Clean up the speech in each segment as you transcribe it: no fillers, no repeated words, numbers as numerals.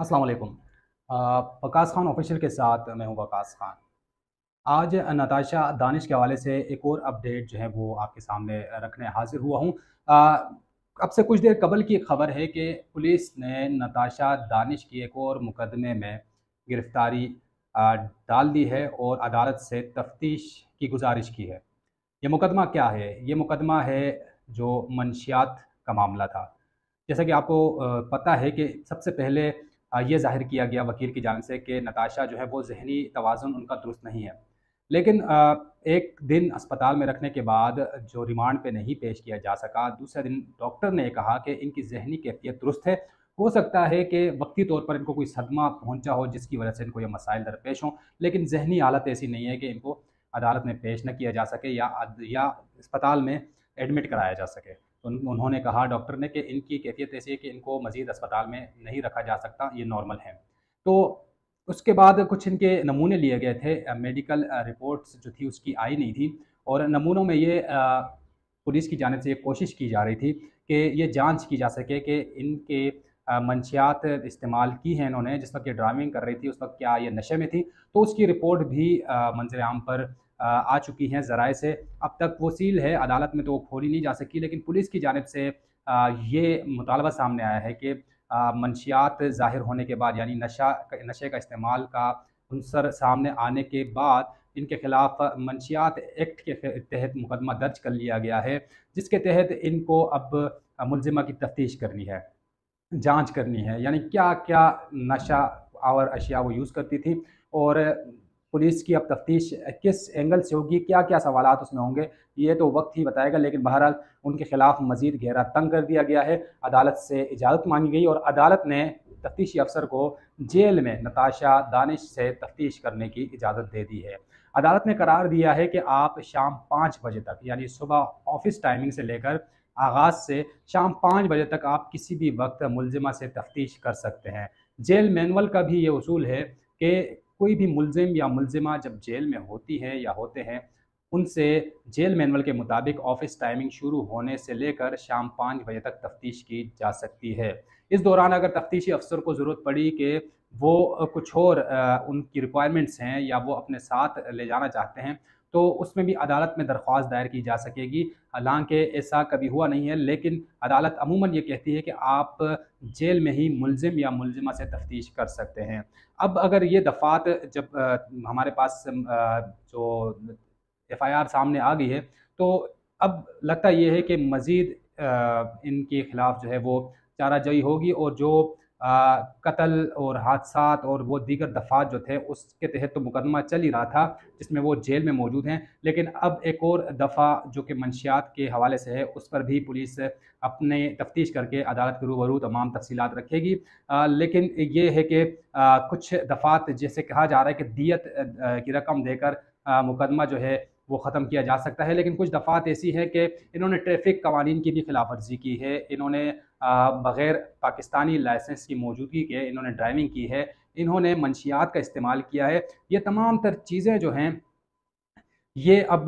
अस्सलाम वालेकुम। वकास खान ऑफिशियल के साथ मैं हूँ वकास खान। आज नताशा दानिश के हवाले से एक और अपडेट जो है वो आपके सामने रखने हाज़िर हुआ हूँ। अब से कुछ देर कबल की खबर है कि पुलिस ने नताशा दानिश की एक और मुकदमे में गिरफ़्तारी डाल दी है और अदालत से तफ्तीश की गुज़ारिश की है। ये मुकदमा क्या है? ये मुकदमा है जो मंशियात का मामला था। जैसा कि आपको पता है कि सबसे पहले ये ज़ाहिर किया गया वकील की जानिब से कि नताशा जो है वो ज़हनी तवाज़ुन उनका दुरुस्त नहीं है। लेकिन एक दिन अस्पताल में रखने के बाद जो रिमांड पे नहीं पेश किया जा सका, दूसरे दिन डॉक्टर ने कहा कि इनकी ज़हनी कैफ़ियत दुरुस्त है। हो सकता है कि वक़्ती तौर पर इनको कोई सदमा पहुँचा हो जिसकी वजह से इनको ये मसाइल दरपेश हों, लेकिन ज़हनी हालत ऐसी नहीं है कि इनको अदालत में पेश न किया जा सके या अस्पताल में एडमिट कराया जा सके। उन्होंने कहा डॉक्टर ने कि इनकी कैफ़ियत ऐसी है कि इनको मज़ीद अस्पताल में नहीं रखा जा सकता, ये नॉर्मल है। तो उसके बाद कुछ इनके नमूने लिए गए थे, मेडिकल रिपोर्ट्स जो थी उसकी आई नहीं थी और नमूनों में ये पुलिस की जानिब से ये कोशिश की जा रही थी कि ये जाँच की जा सके कि इनके मंशियात इस्तेमाल की हैं इन्होंने, जिस वक़्त ये ड्राइविंग कर रही थी, उस वक़्त क्या ये नशे में थी? तो उसकी रिपोर्ट भी मंज़िल आम पर आ चुकी हैं ज़राए से। अब तक वो सील है, अदालत में तो वो खोली नहीं जा सकी, लेकिन पुलिस की जानिब से ये मुतालबा सामने आया है कि मंशियात ज़ाहिर होने के बाद, यानी नशे का इस्तेमाल का उनसर सामने आने के बाद इनके खिलाफ़ मंशियात एक्ट के तहत मुकदमा दर्ज कर लिया गया है, जिसके तहत इनको अब मुलज़िमा की तफ्तीश करनी है, जाँच करनी है। यानी क्या-क्या नशा आवर अशिया वो यूज़ करती थी और पुलिस की अब तफ्तीश किस एंगल से होगी, क्या-क्या सवालात उसमें होंगे, ये तो वक़्त ही बताएगा। लेकिन बहरहाल उनके खिलाफ़ मज़ीद घेरा तंग कर दिया गया है। अदालत से इजाज़त माँगी गई और अदालत ने तफ्तीशी अफ़सर को जेल में नताशा दानिश से तफ्तीश करने की इजाज़त दे दी है। अदालत ने करार दिया है कि आप शाम 5 बजे तक, यानी सुबह ऑफ़िस टाइमिंग से लेकर आगाज़ से शाम 5 बजे तक आप किसी भी वक़्त मुलज़िमा से तफ्तीश कर सकते हैं। जेल मैनुअल का भी ये उसूल है कि कोई भी मुलज़िम या मुलज़िमा जब जेल में होती है या होते हैं, उनसे जेल मैनुअल के मुताबिक ऑफ़िस टाइमिंग शुरू होने से लेकर शाम 5 बजे तक तफ्तीश की जा सकती है। इस दौरान अगर तफ्तीशी अफ़सर को ज़रूरत पड़ी कि वो कुछ और उनकी रिक्वायरमेंट्स हैं या वो अपने साथ ले जाना चाहते हैं, तो उसमें भी अदालत में दरख्वास्त दायर की जा सकेगी। हालाँकि ऐसा कभी हुआ नहीं है, लेकिन अदालत अमूमन ये कहती है कि आप जेल में ही मुलज़िम या मुलज़िमा से तफ्तीश कर सकते हैं। अब अगर ये दफ़ात जब हमारे पास जो एफ़आईआर सामने आ गई है, तो अब लगता ये है कि मज़ीद इनके खिलाफ़ जो है वो चाराजोई होगी और जो कत्ल और हादसात और वो दीगर दफ़ात जो थे उसके तहत तो मुकदमा चल ही रहा था, जिसमें वो जेल में मौजूद हैं। लेकिन अब एक और दफ़ा जो कि मंशियात के हवाले से है, उस पर भी पुलिस अपने तफ्तीश करके अदालत के रूबरू तमाम तफ़सीलात रखेगी। लेकिन ये है कि कुछ दफ़ात जैसे कहा जा रहा है कि दियत की रकम देकर मुकदमा जो है वो ख़त्म किया जा सकता है, लेकिन कुछ दफ़ात ऐसी हैं कि इन्होंने ट्रैफ़िक कवानीन की भी खिलाफ़वर्ज़ी की है, इन्होंने बग़ैर पाकिस्तानी लाइसेंस की मौजूदगी के इन्होंने ड्राइविंग की है, इन्होंने मंशियात का इस्तेमाल किया है। ये तमाम तर चीज़ें जो हैं ये अब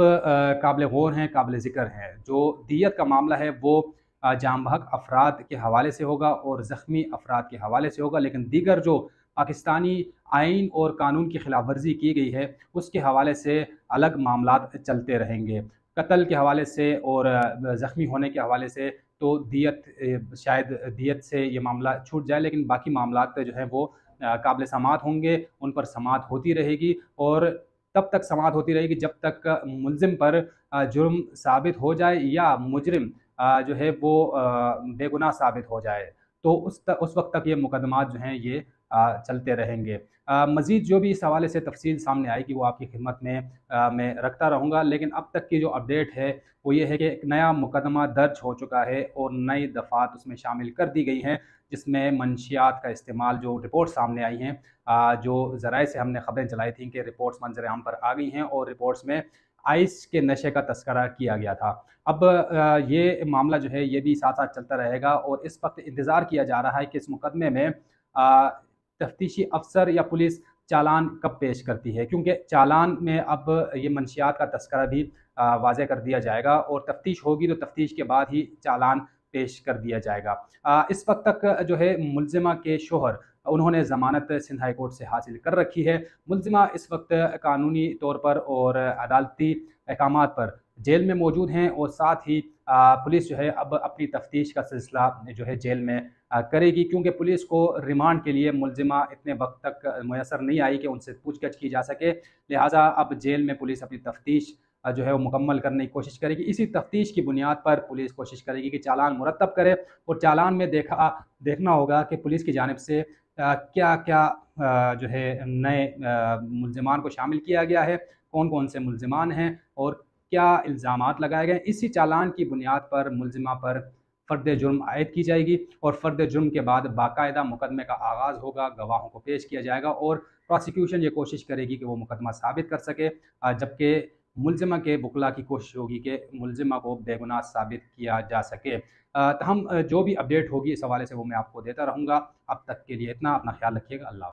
काबिल गौर हैं, काबिल ज़िक्र हैं। जो दियत का मामला है वो जाँ बहक अफ़राद के हवाले से होगा और ज़ख्मी अफ़राद के हवाले से होगा, लेकिन दीगर जो पाकिस्तानी आइन और कानून की खिलाफ़ वर्ज़ी की गई है, उसके हवाले से अलग मामलात चलते रहेंगे। कत्ल के हवाले से और ज़ख्मी होने के हवाले से तो दियत शायद दियत से ये मामला छूट जाए, लेकिन बाकी मामलात जो हैं वो काबिल समाअत होंगे, उन पर समाअत होती रहेगी और तब तक समाअत होती रहेगी जब तक मुल्ज़िम पर जुर्म साबित हो जाए या मुजरिम जो है वो बेगुनाह साबित हो जाए। तो उस वक़्त तक ये मुकदमात जो हैं ये चलते रहेंगे। मज़ीद जो भी इस हवाले से तफ़सील सामने आएगी वो आपकी खिदमत में मैं रखता रहूँगा, लेकिन अब तक की जो अपडेट है वो ये है कि एक नया मुकदमा दर्ज हो चुका है और नई दफ़ात उसमें शामिल कर दी गई हैं, जिसमें मंशियात का इस्तेमाल, जो रिपोर्ट सामने आई हैं, जो ज़राए से हमने ख़बरें चलाई थी कि रिपोर्ट्स मंज़र आम पर आ गई हैं और रिपोर्ट्स में आइस के नशे का तस्करा किया गया था। अब ये मामला जो है ये भी साथ-साथ चलता रहेगा और इस वक़्त इंतज़ार किया जा रहा है कि इस मुकदमे में तफ्तीशी अफ़सर या पुलिस चालान कब पेश करती है, क्योंकि चालान में अब ये मंशियात का तस्करा भी वाज़ेह कर दिया जाएगा और तफ्तीश होगी तो तफ्तीश के बाद ही चालान पेश कर दिया जाएगा। इस वक़्त तक जो है मुल्ज़िमा के शोहर उन्होंने ज़मानत सिंध हाई कोर्ट से हासिल कर रखी है। मुलज़िमा इस वक्त कानूनी तौर पर और अदालती अहकामात पर जेल में मौजूद हैं और साथ ही पुलिस जो है अब अपनी तफ्तीश का सिलसिला जो है जेल में करेगी, क्योंकि पुलिस को रिमांड के लिए मुलज़िमा इतने वक्त तक मैसर नहीं आई कि उनसे पूछताछ की जा सके। लिहाजा अब जेल में पुलिस अपनी तफ्तीश जो है वो मुकम्मल करने की कोशिश करेगी। इसी तफ्तीश की बुनियाद पर पुलिस कोशिश करेगी कि चालान मुरतब करे और चालान में देखना होगा कि पुलिस की जानिब से क्या क्या जो है नए मुलज़िमान को शामिल किया गया है, कौन कौन से मुलज़िमान हैं और क्या इल्ज़ामात लगाए गए। इसी चालान की बुनियाद पर मुलज़िमा पर फ़र्द जुर्म आयद की जाएगी और फ़र्द जुर्म के बाद बाकायदा मुकदमे का आगाज़ होगा, गवाहों को पेश किया जाएगा और प्रोसिक्यूशन ये कोशिश करेगी कि वो मुकदमा साबित कर सके, जबकि मुलज़िमा के वकला की कोशिश होगी कि मुलज़िमा को बेगुनाह साबित किया जा सके। जो भी अपडेट होगी इस हवाले से वो मैं आपको देता रहूँगा। अब तक के लिए इतना, अपना ख्याल रखिएगा। अल्लाह।